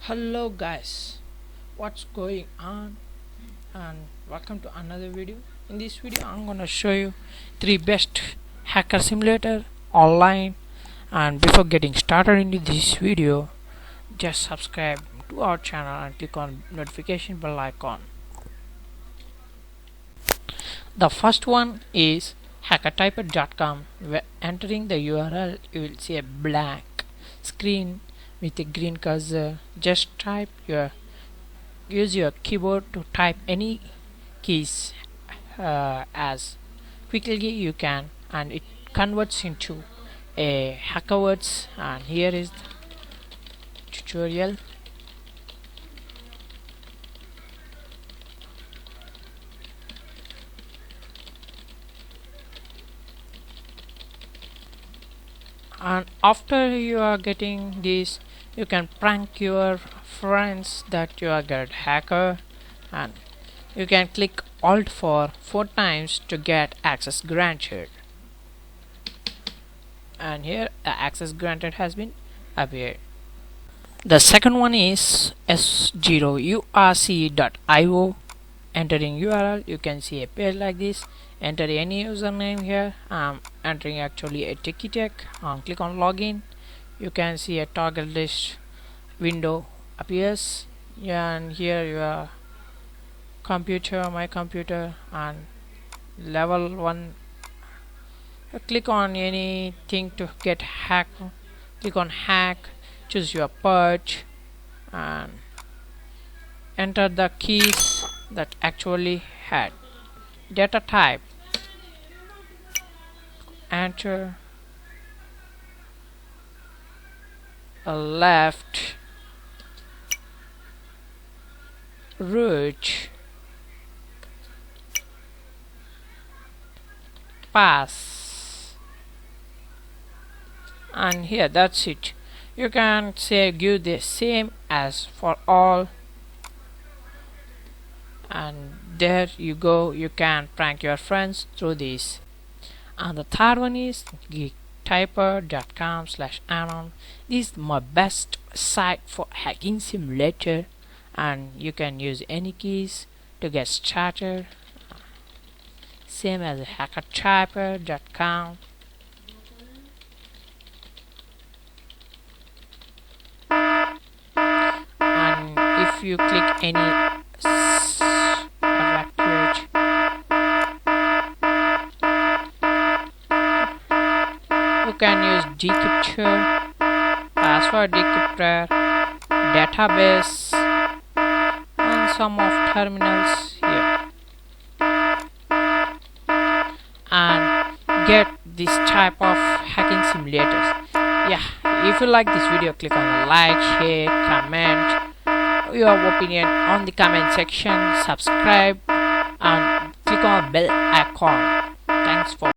Hello guys, what's going on, and welcome to another video. In this video I'm gonna show you 3 best hacker simulator online. And before getting started into this video, just subscribe to our channel and click on notification bell icon. The first one is hackertyper.com. Where entering the URL you will see a blank screen with a green cursor. Just use your keyboard to type any keys as quickly you can, and it converts into a hacker words. And here is the tutorial. And after you are getting this, you can prank your friends that you are good hacker, and you can click alt for 4 times to get access granted. And here access granted has been appeared. The second one is s0urc.io. Entering URL you can see a page like this. Enter any username here. I'm entering actually a Techy. Click on login. You can see a target list window appears, and here your computer, my computer, and level 1. Click on anything to get hacked. Click on hack, choose your purge, and enter the keys that actually had. Data type, enter a left, root, pass, and here that's it. You can say give the same as for all, and there you go. You can prank your friends through this. And the third one is Geektyper.com/anon. This is my best site for hacking simulator, and you can use any keys to get started, same as Hackertyper.com. And if you click any evacuate, you can use Geektyper, password decryptor, database, and some of terminals here, and get this type of hacking simulators. Yeah, if you like this video, click on the like, share, comment your opinion on the comment section, subscribe, and click on bell icon. Thanks for